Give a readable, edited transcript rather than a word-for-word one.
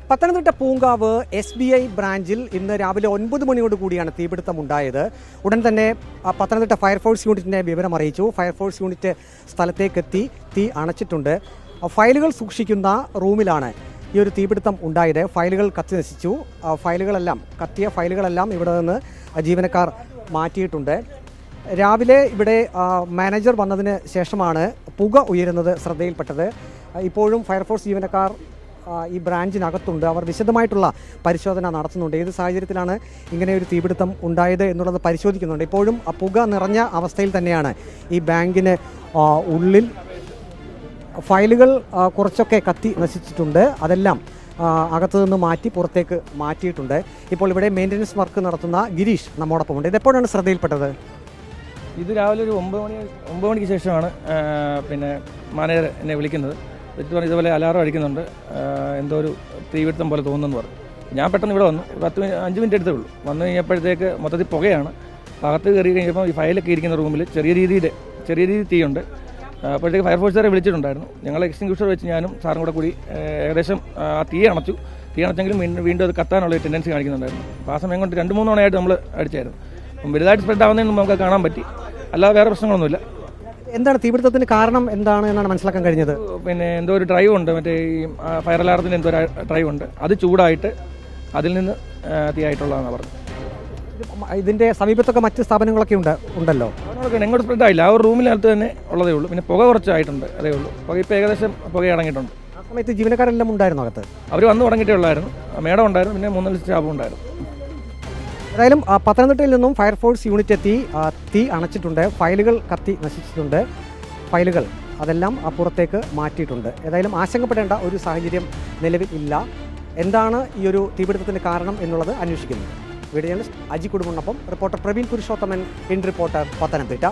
Pathanamthitta Poonkavu SBI ബ്രാഞ്ചിൽ ഇന്ന് രാവിലെ 9 മണിയോട് കൂടിയാണ് തീപിടുത്തമുണ്ടായത്. ഉടൻ തന്നെ പത്തനംതിട്ട ഫയർഫോഴ്സ് യൂണിറ്റിനെ വിവരം അറിയിച്ചു. ഫയർഫോഴ്സ് യൂണിറ്റ് സ്ഥലത്തേക്കെത്തി തീ അണച്ചിട്ടുണ്ട്. ഫയലുകൾ സൂക്ഷിക്കുന്ന റൂമിലാണ് ഈ ഒരു തീപിടുത്തം ഉണ്ടായത്. ഫയലുകൾ കത്തി നശിച്ചു. കത്തിയ ഫയലുകളെല്ലാം ഇവിടെ നിന്ന് ജീവനക്കാർ മാറ്റിയിട്ടുണ്ട്. രാവിലെ ഇവിടെ മാനേജർ വന്നതിന് ശേഷമാണ് പുക ഉയരുന്നത് ശ്രദ്ധയിൽപ്പെട്ടത്. ഇപ്പോഴും ഫയർഫോഴ്സ് ജീവനക്കാർ ഈ ബ്രാഞ്ചിനകത്തുണ്ട്. അവർ വിശദമായിട്ടുള്ള പരിശോധന നടത്തുന്നുണ്ട്. ഏത് സാഹചര്യത്തിലാണ് ഇങ്ങനെ ഒരു തീപിടുത്തം ഉണ്ടായത് എന്നുള്ളത് പരിശോധിക്കുന്നുണ്ട്. ഇപ്പോഴും പുക നിറഞ്ഞ അവസ്ഥയിൽ തന്നെയാണ് ഈ ബാങ്കിന് ഉള്ളിൽ. ഫയലുകൾ കുറച്ചൊക്കെ കത്തി നശിച്ചിട്ടുണ്ട്. അതെല്ലാം അകത്തു നിന്ന് മാറ്റി പുറത്തേക്ക് മാറ്റിയിട്ടുണ്ട്. ഇപ്പോൾ ഇവിടെ മെയിൻ്റനൻസ് വർക്ക് നടത്തുന്ന ഗിരീഷ് നമ്മോടൊപ്പമുണ്ട്. ഇതെപ്പോഴാണ് ശ്രദ്ധയിൽപ്പെട്ടത്? ഇത് രാവിലെ ഒരു 9 മണിക്ക് ശേഷമാണ് മാനേജർ എന്നെ വിളിക്കുന്നത്. ഇതുപോലെ അലാറം അടിക്കുന്നുണ്ട്, എന്തോ ഒരു തീപിടുത്തം പോലെ തോന്നുന്നു പറഞ്ഞു. ഞാൻ പെട്ടെന്ന് ഇവിടെ വന്നു. 5 മിനിറ്റ് എടുത്തേ ഉള്ളൂ. വന്നു കഴിഞ്ഞപ്പോഴത്തേക്ക് മൊത്തത്തിൽ പുകയാണ്. അകത്ത് കയറി കഴിഞ്ഞപ്പോൾ ഈ ഫയലൊക്കെ ഇരിക്കുന്ന റൂമിൽ ചെറിയ രീതിയിൽ തീയുണ്ട്. അപ്പോഴത്തേക്ക് ഫയർഫോഴ്സുകാരെ വിളിച്ചിട്ടുണ്ടായിരുന്നു. ഞങ്ങൾ എക്സ്റ്റിങ്ക്വിഷർ വെച്ച് ഞാനും സാറും കൂടി ഏകദേശം ആ തീ അണച്ചെങ്കിലും വീണ്ടും അത് കത്താനുള്ള ടെൻഡൻസി കാണിക്കുന്നുണ്ടായിരുന്നു. അപ്പോൾ ആ സമയം കൊണ്ട് 2-3 തവണയായിട്ട് നമ്മൾ അടിച്ചായിരുന്നു. വലുതായിട്ട് സ്പ്രെഡ് ആവുന്നതിന് നമുക്ക് കാണാൻ പറ്റി, അല്ലാതെ വേറെ പ്രശ്നങ്ങളൊന്നുമില്ല. എന്താണ് തീപിടുത്തത്തിന് കാരണം എന്താണ് എന്നാണ് മനസ്സിലാക്കാൻ കഴിഞ്ഞത്? എന്തോ ഒരു ഡ്രൈവ് ഉണ്ട്, മറ്റേ ഈ ഫയർ അലാറത്തിന് എന്തോ ഒരു ഡ്രൈവ് ഉണ്ട്, അത് ചൂടായിട്ട് അതിൽ നിന്ന് തീയായിട്ടുള്ളതാണെന്ന് പറഞ്ഞു. ഇതിൻ്റെ സമീപത്തൊക്കെ മറ്റ് സ്ഥാപനങ്ങളൊക്കെ ഉണ്ടല്ലോ. എങ്ങോട്ട് സ്പ്രെഡ് ആയില്ല. ആ ഒരു റൂമിനകത്ത് തന്നെ ഉള്ളതേ ഉള്ളൂ. പിന്നെ പുക കുറച്ചായിട്ടുണ്ട്, അതേ ഉള്ളൂ. പുക ഇപ്പോൾ ഏകദേശം പുക അടങ്ങിയിട്ടുണ്ട്. ആ സമയത്ത് ജീവനക്കാരെല്ലാം ഉണ്ടായിരുന്നു അകത്ത്? അവർ വന്ന് തുടങ്ങിയിട്ടേ ഉള്ളായിരുന്നു. മേഡം ഉണ്ടായിരുന്നു, പിന്നെ 3 സ്റ്റാഫും ഉണ്ടായിരുന്നു. ഏതായാലും പത്തനംതിട്ടയിൽ നിന്നും ഫയർഫോഴ്സ് യൂണിറ്റ് എത്തി തീ അണച്ചിട്ടുണ്ട്. ഫയലുകൾ കത്തി നശിച്ചിട്ടുണ്ട്. അതെല്ലാം പുറത്തേക്ക് മാറ്റിയിട്ടുണ്ട്. ഏതായാലും ആശങ്കപ്പെടേണ്ട ഒരു സാഹചര്യം നിലവിൽ ഇല്ല. എന്താണ് ഈ ഒരു തീപിടുത്തത്തിന് കാരണം എന്നുള്ളത് അന്വേഷിക്കുന്നു. വീഡിയോ ജേർണലിസ്റ്റ് അജി കുടുംബനൊപ്പം reporter Praveen Purushothaman, in Reporter, Pathanamthitta.